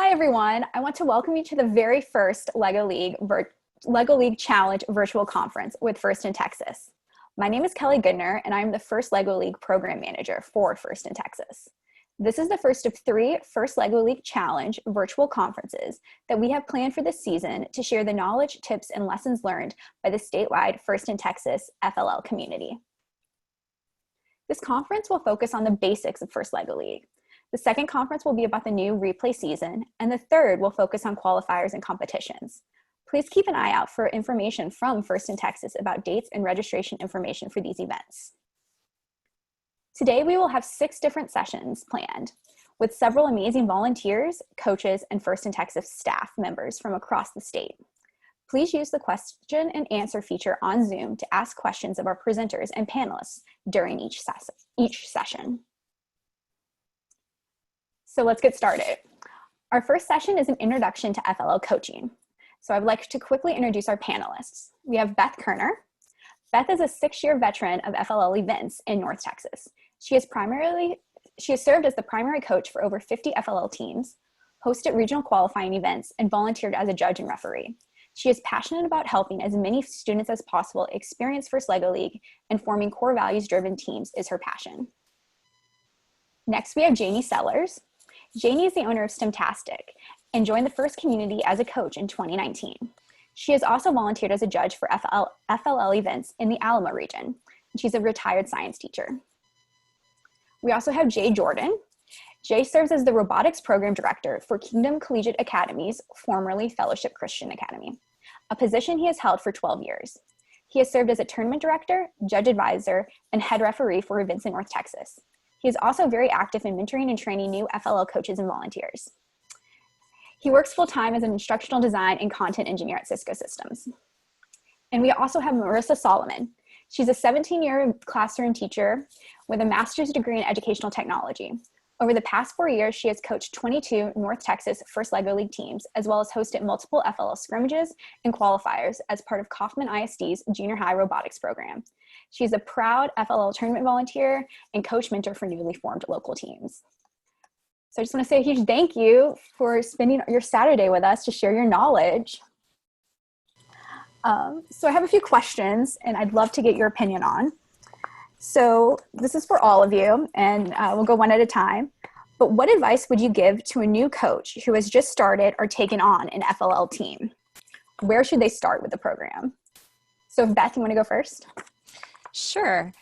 Hi, everyone. I want to welcome you to the very first LEGO League Challenge virtual conference with First in Texas. My name is Kelly Goodner, and I'm the first LEGO League program manager for First in Texas. This is the first of three First LEGO League Challenge virtual conferences that we have planned for this season to share the knowledge, tips, and lessons learned by the statewide First in Texas FLL community. This conference will focus on the basics of First LEGO League. The second conference will be about the new replay season, and the third will focus on qualifiers and competitions. Please keep an eye out for information from First in Texas about dates and registration information for these events. Today, we will have 6 different sessions planned with several amazing volunteers, coaches, and First in Texas staff members from across the state. Please use the question and answer feature on Zoom to ask questions of our presenters and panelists during each session. So let's get started. Our first session is an introduction to FLL coaching. So I'd like to quickly introduce our panelists. We have Beth Kirner. Beth is a 6-year veteran of FLL events in North Texas. She has served as the primary coach for over 50 FLL teams, hosted regional qualifying events, and volunteered as a judge and referee. She is passionate about helping as many students as possible experience First LEGO League, and forming core values-driven teams is her passion. Next, we have Janie Sellers. Janie is the owner of STEMtastic and joined the First community as a coach in 2019. She has also volunteered as a judge for FLL events in the Alamo region. She's a retired science teacher. We also have Jay Jordan. Jay serves as the robotics program director for Kingdom Collegiate Academies, formerly Fellowship Christian Academy, a position he has held for 12 years. He has served as a tournament director, judge advisor, and head referee for events in North Texas. He is also very active in mentoring and training new FLL coaches and volunteers. He works full-time as an instructional design and content engineer at Cisco Systems. And we also have Marisa Solomon. She's a 17-year classroom teacher with a master's degree in educational technology. Over the past 4 years, she has coached 22 North Texas First LEGO League teams, as well as hosted multiple FLL scrimmages and qualifiers as part of Kaufman ISD's junior high robotics program. She's a proud FLL tournament volunteer and coach mentor for newly formed local teams. So I just want to say a huge thank you for spending your Saturday with us to share your knowledge. So I have a few questions, and I'd love to get your opinion on. So this is for all of you, and we'll go one at a time. But what advice would you give to a new coach who has just started or taken on an FLL team? Where should they start with the program? So Beth, you want to go first? Sure.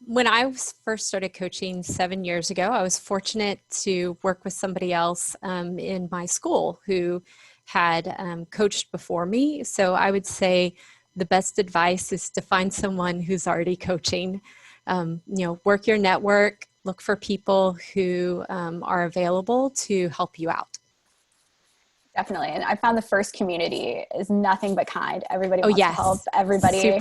When I first started coaching 7 years ago, I was fortunate to work with somebody else in my school who had coached before me. So I would say the best advice is to find someone who's already coaching. Work your network, look for people who are available to help you out. Definitely. And I found the First community is nothing but kind. Everybody wants to help everybody.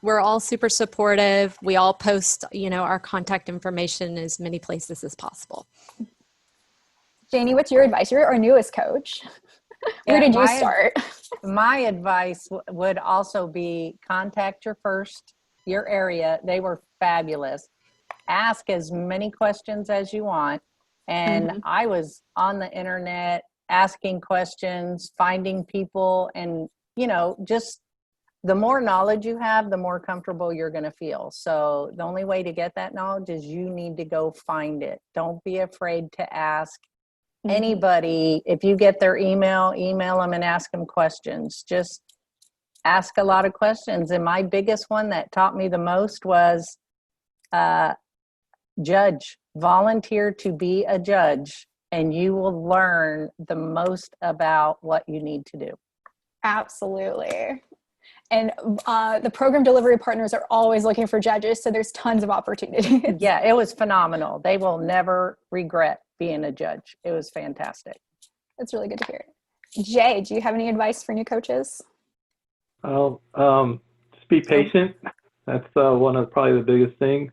We're all super supportive. We all post, our contact information as many places as possible. Janie, what's your advice? You're our newest coach. Where did you start? My advice would also be contact your area. They were fabulous. Ask as many questions as you want. And I was on the internet asking questions, finding people, and, just the more knowledge you have, the more comfortable you're going to feel. So the only way to get that knowledge is you need to go find it. Don't be afraid to ask anybody. If you get their email them and ask them questions. Just ask a lot of questions. And my biggest one that taught me the most was judge. Volunteer to be a judge, and you will learn the most about what you need to do. Absolutely. And the program delivery partners are always looking for judges, so there's tons of opportunities. Yeah, it was phenomenal. They will never regret being a judge. It was fantastic. That's really good to hear. Jay, do you have any advice for new coaches? Well, just be patient. That's one of probably the biggest things.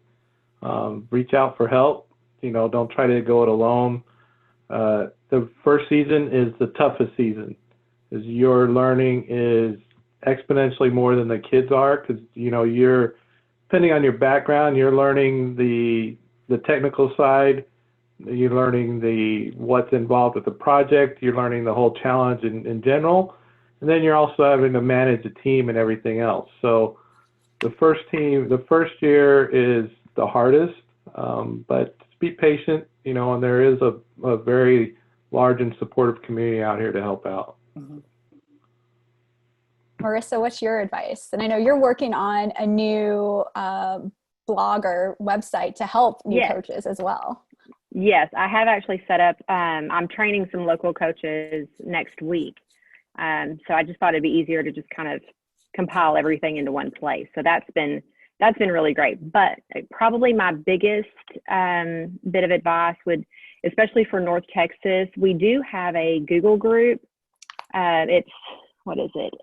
Reach out for help. Don't try to go it alone. The first season is the toughest season, because your learning is exponentially more than the kids are, because you're, depending on your background, you're learning the technical side you're learning what's involved with the project, you're learning the whole challenge in general, and then you're also having to manage a team and everything else. So the first year is the hardest, but just be patient, and there is a very large and supportive community out here to help out. Mm-hmm. Marisa, what's your advice? And I know you're working on a new blog or website to help new coaches as well. Yes, I have actually set up, I'm training some local coaches next week. So I just thought it'd be easier to just kind of compile everything into one place. So that's been really great. But probably my biggest bit of advice would, especially for North Texas, we do have a Google group. It's, what is it?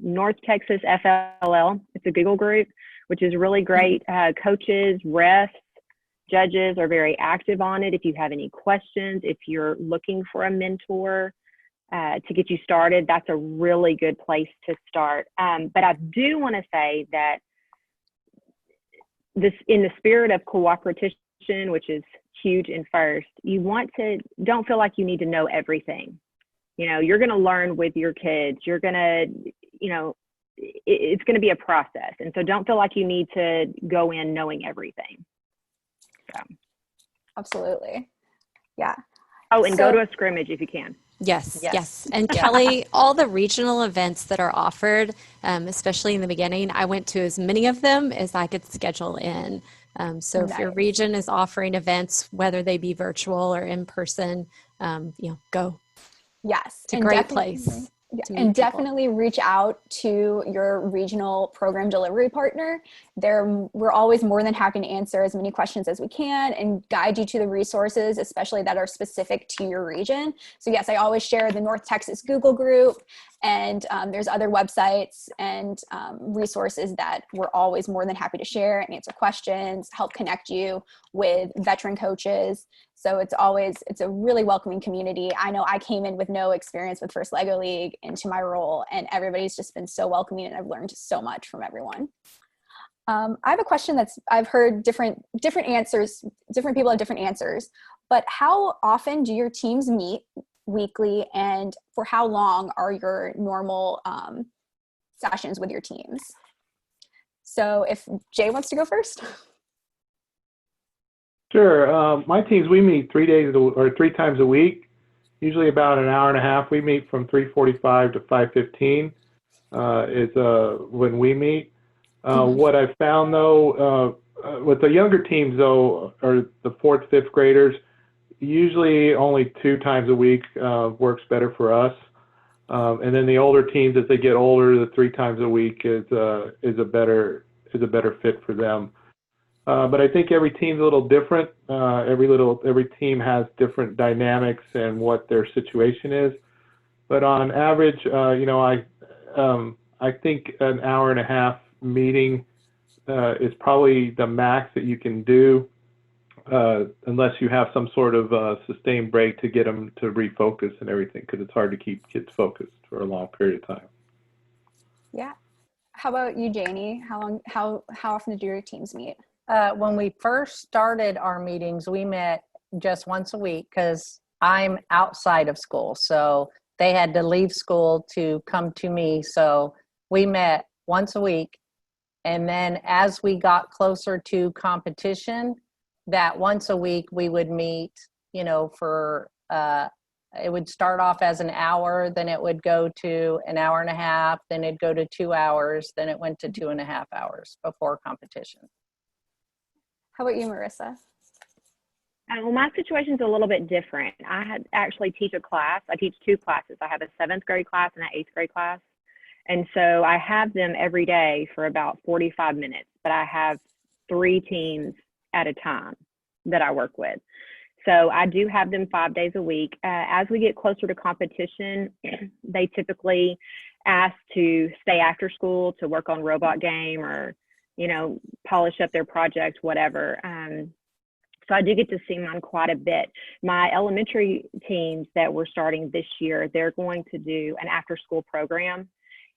North Texas FLL. It's a Google group, which is really great. Coaches, refs, judges are very active on it. If you have any questions, if you're looking for a mentor to get you started, that's a really good place to start. But I do want to say that this, in the spirit of cooperation, which is huge in first, don't feel like you need to know everything. You're going to learn with your kids. You're going to, it's going to be a process. And so don't feel like you need to go in knowing everything. So. Absolutely. Yeah. Oh, and go to a scrimmage if you can. Yes. And Kelly, all the regional events that are offered, especially in the beginning, I went to as many of them as I could schedule in. So if your region is offering events, whether they be virtual or in person, go. Yes. It's a great place. And definitely reach out to your regional program delivery partner. We're always more than happy to answer as many questions as we can and guide you to the resources, especially that are specific to your region. So yes, I always share the North Texas Google group, and there's other websites and resources that we're always more than happy to share and answer questions, help connect you with veteran coaches. So it's a really welcoming community. I know I came in with no experience with First Lego League into my role, and everybody's just been so welcoming, and I've learned so much from everyone. I have a question I've heard different answers, different people have different answers, but how often do your teams meet weekly, and for how long are your normal sessions with your teams? So if Jay wants to go first. Sure. My teams, we meet 3 times a week, usually about an hour and a half. We meet from 3:45 to 5:15 is when we meet. What I found, though, with the younger teams, though, or the 4th, 5th graders, usually only 2 times a week works better for us. And then the older teams, as they get older, the 3 times a week is a better fit for them. But I think every team's a little different. Every team has different dynamics and what their situation is. But on average, I think an hour and a half meeting is probably the max that you can do, unless you have some sort of sustained break to get them to refocus and everything, because it's hard to keep kids focused for a long period of time. Yeah. How about you, Janie? How often do your teams meet? When we first started our meetings, we met just once a week because I'm outside of school. So they had to leave school to come to me. So we met once a week. And then as we got closer to competition, that once a week we would meet, for, it would start off as an hour, then it would go to an hour and a half, then it'd go to 2 hours, then it went to 2.5 hours before competition. How about you, Marisa? Well, my situation's a little bit different. I actually teach a class. I teach 2 classes. I have a 7th grade class and an 8th grade class. And so I have them every day for about 45 minutes, but I have 3 teams at a time that I work with. So I do have them 5 days a week. As we get closer to competition, they typically ask to stay after school to work on robot game or, polish up their project, whatever. So I do get to see mine quite a bit. My elementary teams that we're starting this year, they're going to do an after-school program,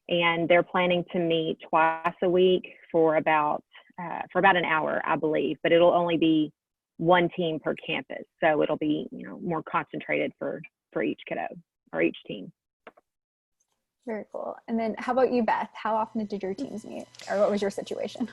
and they're planning to meet twice a week for about an hour, I believe. But it'll only be one team per campus. So it'll be, you know, more concentrated for each kiddo or each team. Very cool. And then how about you, Beth? How often did your teams meet, or what was your situation?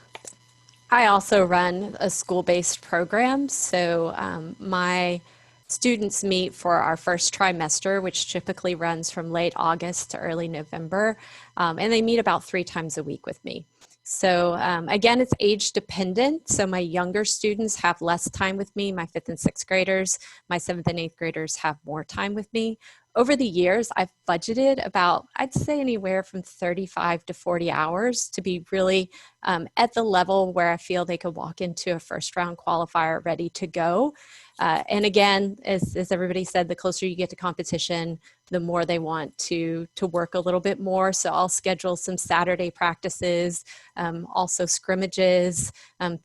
I also run a school-based program. So my students meet for our first trimester, which typically runs from late August to early November. And they meet about 3 times a week with me. So again, it's age dependent. So my younger students have less time with me. My 5th and 6th graders, my 7th and 8th graders have more time with me. Over the years, I've budgeted about, I'd say anywhere from 35 to 40 hours to be really at the level where I feel they could walk into a first round qualifier ready to go. And again, as everybody said, the closer you get to competition, the more they want to work a little bit more. So I'll schedule some Saturday practices, also scrimmages,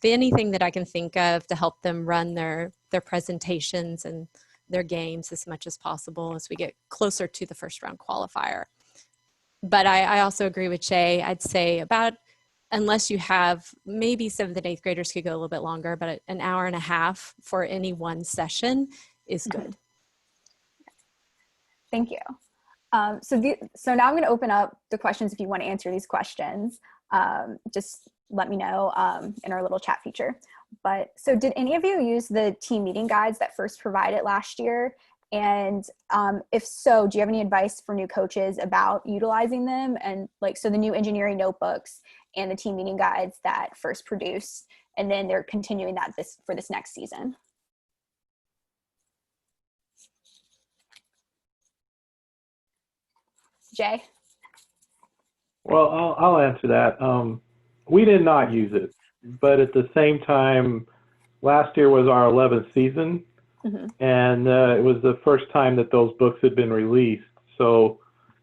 anything that I can think of to help them run their presentations and their games as much as possible as we get closer to the first round qualifier. But I also agree with Jay. I'd say about, unless you have, maybe 7th and 8th graders could go a little bit longer, but an hour and a half for any one session is good. Thank you. So now I'm going to open up the questions. If you want to answer these questions, just let me know in our little chat feature. But so did any of you use the team meeting guides that first provided last year? And if so, do you have any advice for new coaches about utilizing them? And like, so the new engineering notebooks and the team meeting guides that first produced, and then they're continuing that for this next season. Jay? Well, I'll answer that. We did not use it, but at the same time, last year was our 11th season, and it was the first time that those books had been released. So,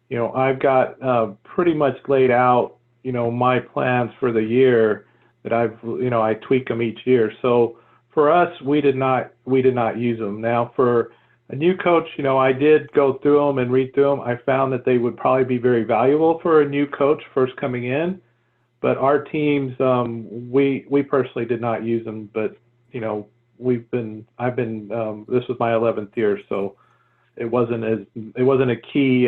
you know, I've got pretty much laid out, you know, my plans for the year that I tweak them each year. So for us, we did not use them. Now for a new coach, you know, I did go through them and read through them. I found that they would probably be very valuable for a new coach first coming in. But our teams, we personally did not use them. But you know, this was my 11th year, so it wasn't a key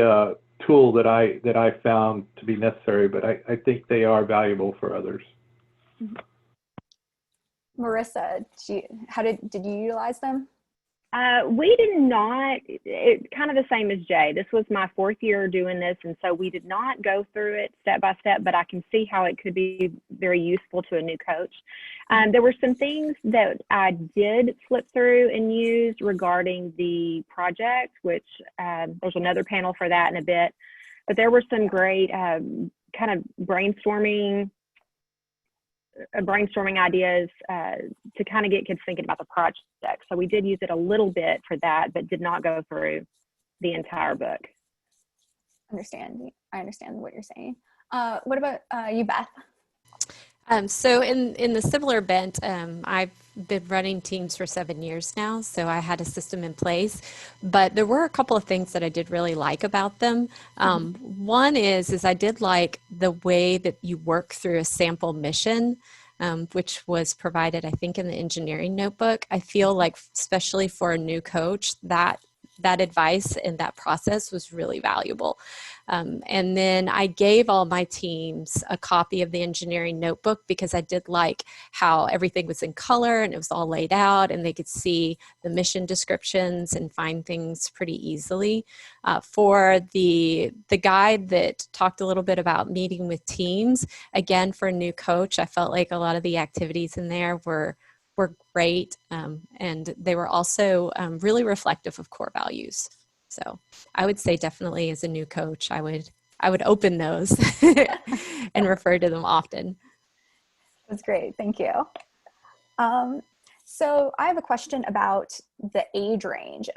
tool that I found to be necessary. But I think they are valuable for others. Marisa, did you utilize them? We did not. It's kind of the same as Jay. This was my 4th year doing this, and so we did not go through it step by step, but I can see how it could be very useful to a new coach. There were some things that I did flip through and use regarding the project, which there's another panel for that in a bit, but there were some great kind of brainstorming ideas to kind of get kids thinking about the project. So we did use it a little bit for that, but did not go through the entire book. I understand what you're saying. What about you, Beth? So in the similar bent, I've been running teams for 7 years now, so I had a system in place, but there were a couple of things that I did really like about them. One is I did like the way that you work through a sample mission, which was provided, I think, in the engineering notebook. I feel like, especially for a new coach, that advice and that process was really valuable. And then I gave all my teams a copy of the engineering notebook because I did like how everything was in color and it was all laid out and they could see the mission descriptions and find things pretty easily. For the guide that talked a little bit about meeting with teams, again, for a new coach, I felt like a lot of the activities in there were great, and they were also really reflective of core values. So I would say definitely as a new coach, I would open those and refer to them often. That's great. Thank you. So I have a question about the age range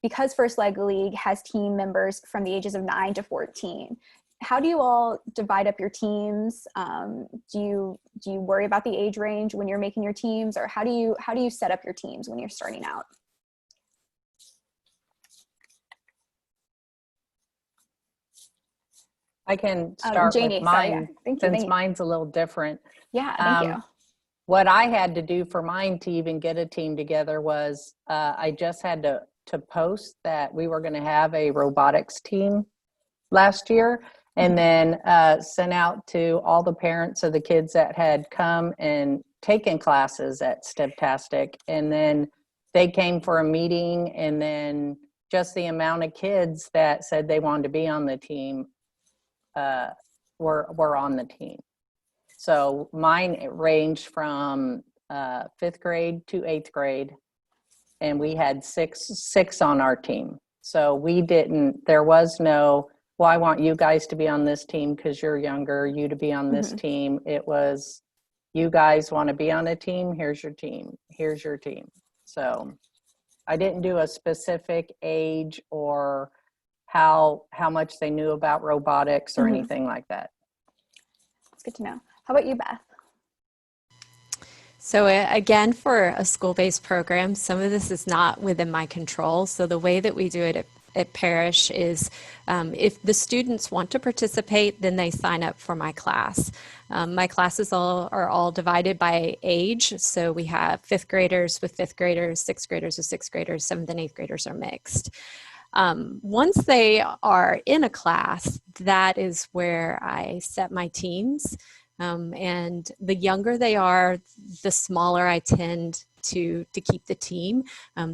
because First Leg League has team members from the ages of 9 to 14. How do you all divide up your teams? Do you worry about the age range when you're making your teams, or how do you set up your teams when you're starting out? I can start Janie, with mine, sorry, yeah. Thank you. mine's a little different. Yeah, thank you. what I had to do for mine to even get a team together was I just had to post that we were going to have a robotics team last year, and then sent out to all the parents of the kids that had come and taken classes at Steptastic. And then they came for a meeting, and then just the amount of kids that said they wanted to be on the team were on the team. So mine ranged from 5th grade to 8th grade, and we had six on our team. So there was no, well, I want you guys to be on this team because you're younger, you to be on this team. It was, you guys want to be on a team, here's your team, here's your team. So I didn't do a specific age or how much they knew about robotics or anything like that. That's good to know. How about you, Beth? So again, for a school-based program, some of this is not within my control. So the way that we do it at Parish is if the students want to participate, then they sign up for my class. My classes are all divided by age. So we have 5th graders with 5th graders, 6th graders with 6th graders, 7th and 8th graders are mixed. Once they are in a class, that is where I set my teams. And the younger they are, the smaller I tend to keep the team.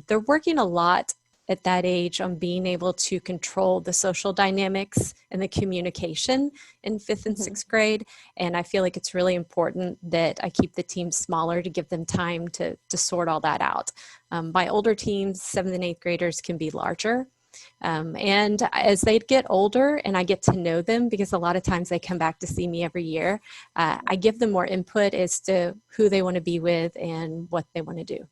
They're working a lot at that age on being able to control the social dynamics and the communication in 5th and 6th grade. And I feel like it's really important that I keep the team smaller to give them time to sort all that out. My older teams, 7th and 8th graders, can be larger. And as they get older and I get to know them, because a lot of times they come back to see me every year, I give them more input as to who they want to be with and what they want to do.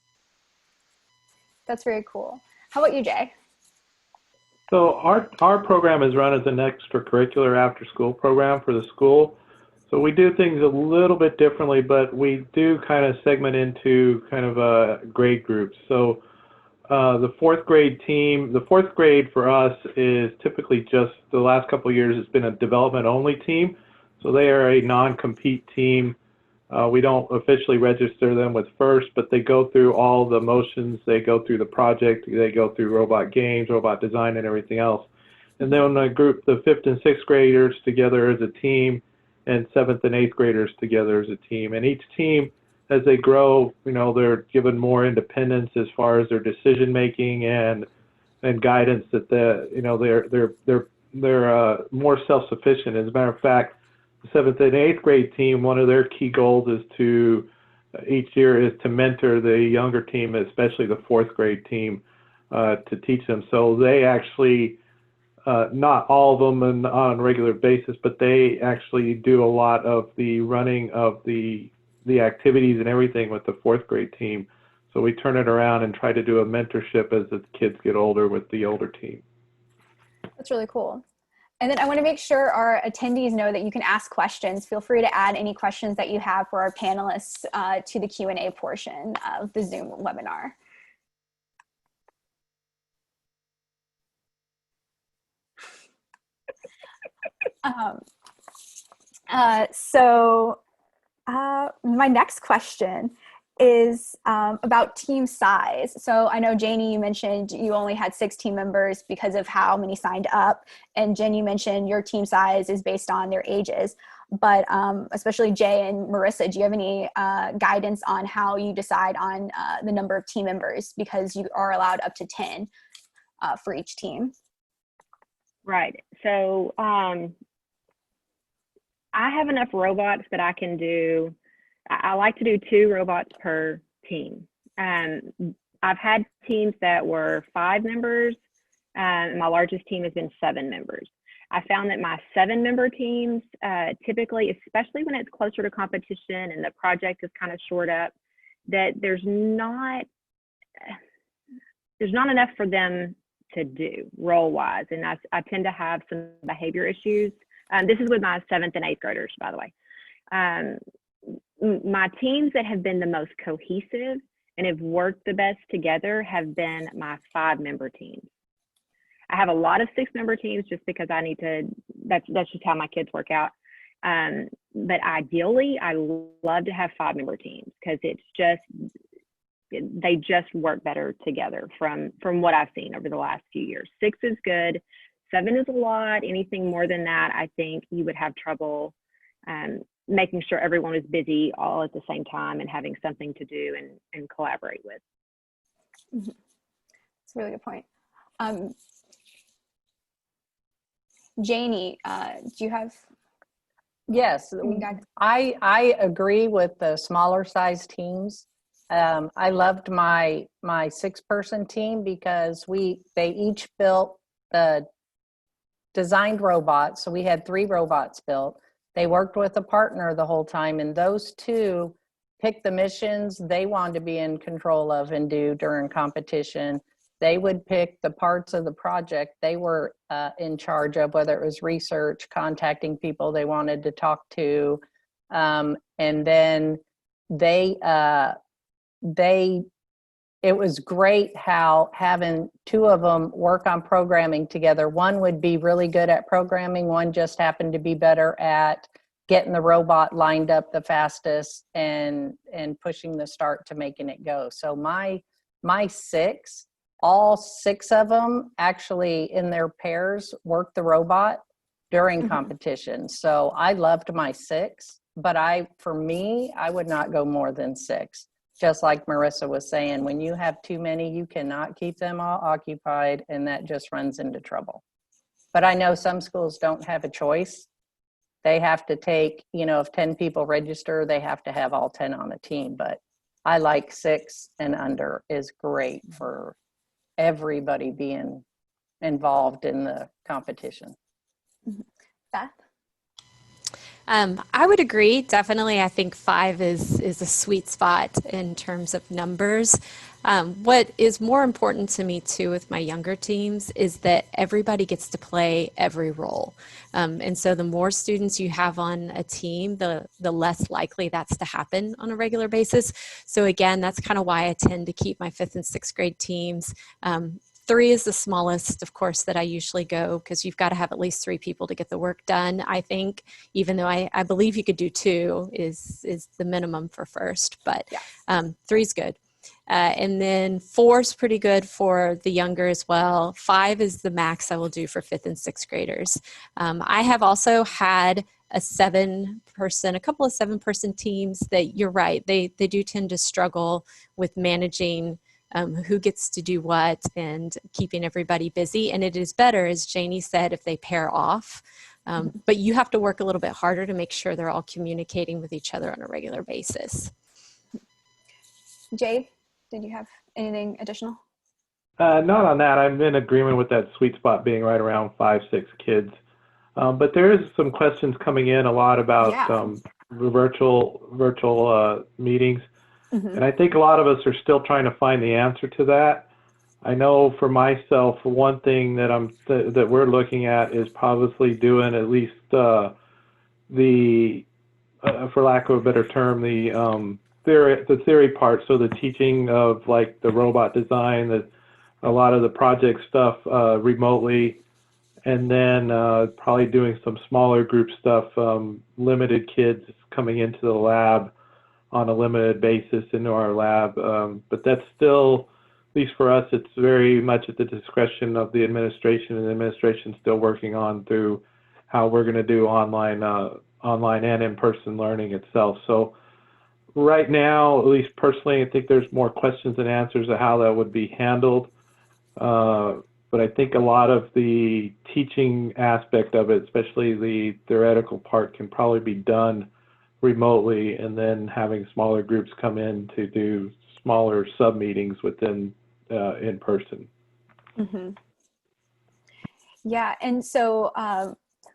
That's very cool. How about you, Jay? So our program is run as an extracurricular after-school program for the school. So we do things a little bit differently, but we do kind of segment into kind of grade groups. So the 4th grade team, the 4th grade for us is typically just the last couple of years it's been a development only team. So they are a non-compete team. We don't officially register them with FIRST, but they go through all the motions. They go through the project. They go through robot games, robot design, and everything else. And then I group the 5th and 6th graders together as a team, and 7th and 8th graders together as a team. And each team, as they grow, they're given more independence as far as their decision making and guidance. That they're more self-sufficient. As a matter of fact, the 7th and 8th grade team, one of their key goals is each year is to mentor the younger team, especially the 4th grade team, to teach them. So they actually, not all of them on a regular basis, but they actually do a lot of the running of the activities and everything with the 4th grade team. So we turn it around and try to do a mentorship as the kids get older with the older team. That's really cool. And then I want to make sure our attendees know that you can ask questions. Feel free to add any questions that you have for our panelists to the Q&A portion of the Zoom webinar. My next question is about team size. So I know, Janie, you mentioned you only had 6 team members because of how many signed up. And Jen, you mentioned your team size is based on their ages. But especially Jay and Marisa, do you have any guidance on how you decide on the number of team members? Because you are allowed up to 10 for each team. Right. So I have enough robots that I can do. I like to do 2 robots per team. I've had teams that were 5 members, and my largest team has been 7 members. I found that my 7-member teams, typically, especially when it's closer to competition and the project is kind of short up, that there's not enough for them to do role-wise, and I tend to have some behavior issues. This is with my 7th and 8th graders, by the way. My teams that have been the most cohesive and have worked the best together have been my 5-member teams. I have a lot of 6-member teams just because I need to, that's just how my kids work out. but ideally, I love to have 5-member teams because they just work better together from what I've seen over the last few years. 6 is good. 7 is a lot. Anything more than that, I think you would have trouble making sure everyone is busy all at the same time and having something to do and collaborate with. Mm-hmm. That's a really good point. Janie, do you have? Yes, I agree with the smaller size teams. I loved my 6-person team because they each built the designed robots. So we had 3 robots built. They worked with a partner the whole time, and those 2 picked the missions they wanted to be in control of and do during competition. They would pick the parts of the project they were in charge of, whether it was research, contacting people they wanted to talk to, and then it was great how having 2 of them work on programming together. One would be really good at programming. One just happened to be better at getting the robot lined up the fastest and pushing the start to making it go. So my 6, all 6 of them actually in their pairs worked the robot during competition. So I loved my 6, but for me, I would not go more than 6. Just like Marisa was saying, when you have too many, you cannot keep them all occupied, and that just runs into trouble. But I know some schools don't have a choice. They have to take, if 10 people register, they have to have all 10 on the team. But I like 6 and under is great for everybody being involved in the competition. Beth? I would agree. Definitely, I think 5 is a sweet spot in terms of numbers. What is more important to me too with my younger teams is that everybody gets to play every role. And so the more students you have on a team, the less likely that's to happen on a regular basis. So again, that's kind of why I tend to keep my 5th and 6th grade teams. 3 is the smallest, of course, that I usually go because you've got to have at least 3 people to get the work done, I think, even though I believe you could do 2 is the minimum for first, but 3 is good. And then 4 is pretty good for the younger as well. 5 is the max I will do for 5th and 6th graders. I have also had a couple of 7-person teams that you're right, they do tend to struggle with managing who gets to do what and keeping everybody busy. And it is better, as Janie said, if they pair off. But you have to work a little bit harder to make sure they're all communicating with each other on a regular basis. Jay, did you have anything additional? Not on that. I'm in agreement with that sweet spot being right around 5, 6 kids. But there is some questions coming in a lot about virtual meetings. And I think a lot of us are still trying to find the answer to that. I know for myself, one thing that we're looking at is probably doing at least for lack of a better term, the theory part. So the teaching of like the robot design, a lot of the project stuff remotely, and then probably doing some smaller group stuff, limited kids coming into the lab on a limited basis into our lab. But that's still, at least for us, it's very much at the discretion of the administration, and the administration's still working on through how we're going to do online and in-person learning itself. So right now, at least personally, I think there's more questions than answers of how that would be handled. But I think a lot of the teaching aspect of it, especially the theoretical part, can probably be done remotely, and then having smaller groups come in to do smaller sub-meetings within in person. Yeah, and so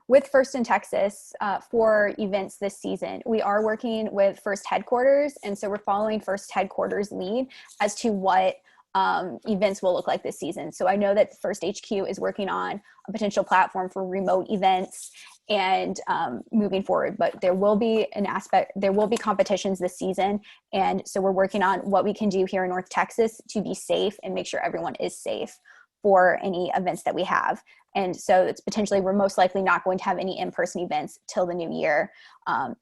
with First in Texas for events this season, we are working with First Headquarters, and so we're following First Headquarters lead as to what events will look like this season. So I know that First HQ is working on a potential platform for remote events and moving forward, but there will be competitions this season. And so we're working on what we can do here in North Texas to be safe and make sure everyone is safe for any events that we have. And so it's potentially, we're most likely not going to have any in-person events till the new year,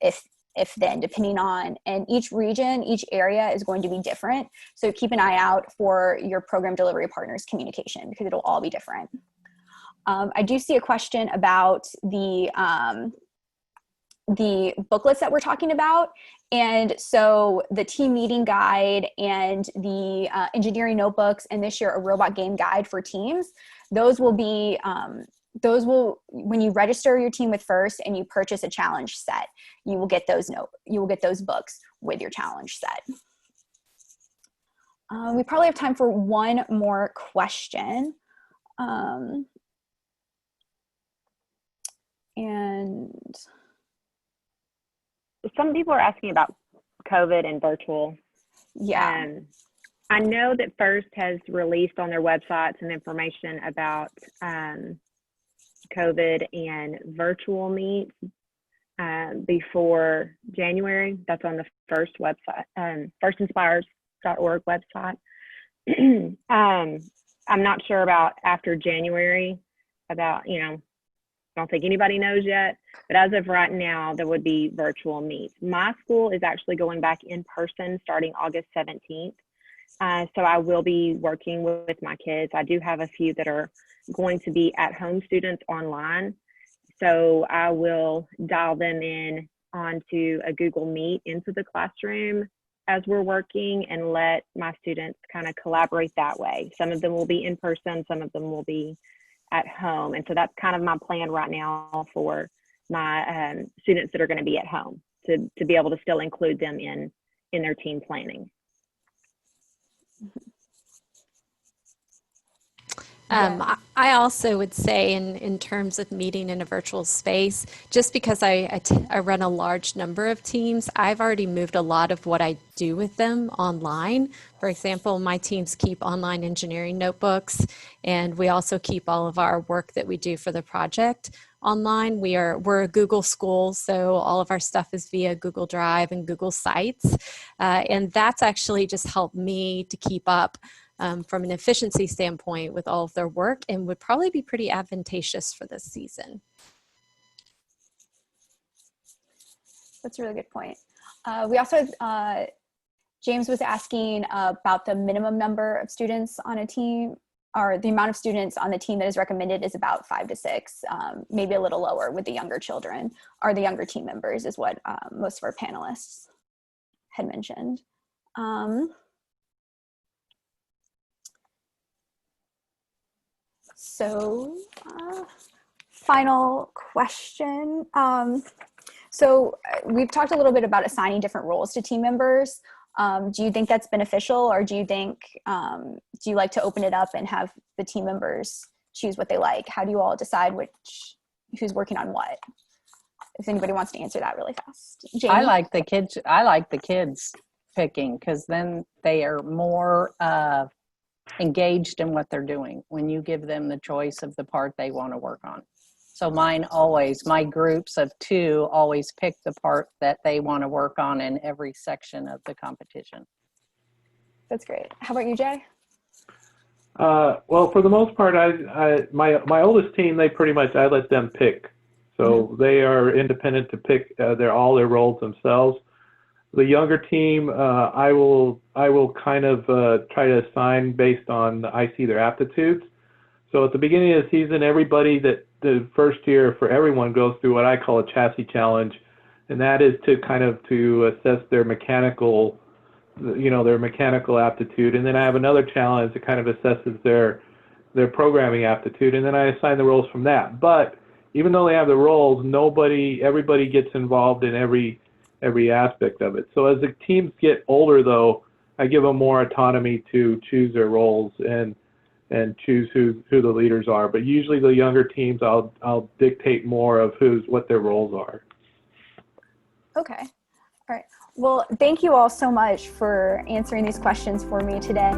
if then, depending on, and each region, each area is going to be different. So keep an eye out for your program delivery partners' communication, because it'll all be different. I do see a question about the booklets that we're talking about. And so the team meeting guide and the engineering notebooks, and this year a robot game guide for teams, those will be, when you register your team with FIRST and you purchase a challenge set, you will get those books with your challenge set. We probably have time for one more question. And some people are asking about COVID and virtual. yeah. I know that FIRST has released on their website some information about COVID and virtual meets before January. That's on the FIRST website, firstinspires.org website. I'm not sure about after January, about, I don't think anybody knows yet, but as of right now, there would be virtual meets. My school is actually going back in person starting August 17th. So I will be working with my kids. I do have a few that are going to be at-home students online. So I will dial them in onto a Google Meet into the classroom as we're working, and let my students kind of collaborate that way. Some of them will be in person, some of them will be at home. And so that's kind of my plan right now for my students that are going to be at home, to be able to still include them in their team planning. I also would say in terms of meeting in a virtual space, just because I run a large number of teams, I've already moved a lot of what I do with them online. For example, my teams keep online engineering notebooks, and we also keep all of our work that we do for the project online. We're a Google school, so all of our stuff is via Google Drive and Google Sites. And that's actually just helped me to keep up from an efficiency standpoint with all of their work, and would probably be pretty advantageous for this season. That's a really good point. We also, James was asking about the minimum number of students on a team, or the amount of students on the team that is recommended is about 5 to 6, maybe a little lower with the younger children, or the younger team members, is what most of our panelists had mentioned. So final question. So we've talked a little bit about assigning different roles to team members. Do you think that's beneficial, or do you think, do you like to open it up and have the team members choose what they like? How do you all decide who's working on what? If anybody wants to answer that really fast. Janie? I like the kids picking, because then they are more engaged in what they're doing when you give them the choice of the part they want to work on. So my groups of 2 always pick the part that they want to work on in every section of the competition. That's great. How about you, Jay? Well, for the most part, my oldest team, I let them pick. So they are independent to pick all their roles themselves. The younger team, I will kind of try to assign based on I see their aptitudes. So at the beginning of the season, everybody that the first year for everyone goes through what I call a chassis challenge, and that is to assess their mechanical, their mechanical aptitude. And then I have another challenge that kind of assesses their programming aptitude, and then I assign the roles from that. But even though they have the roles, everybody gets involved in every aspect of it. So as the teams get older, though, I give them more autonomy to choose their roles and choose who the leaders are. But usually the younger teams, I'll dictate more of what their roles are. Okay. All right. Well, thank you all so much for answering these questions for me today.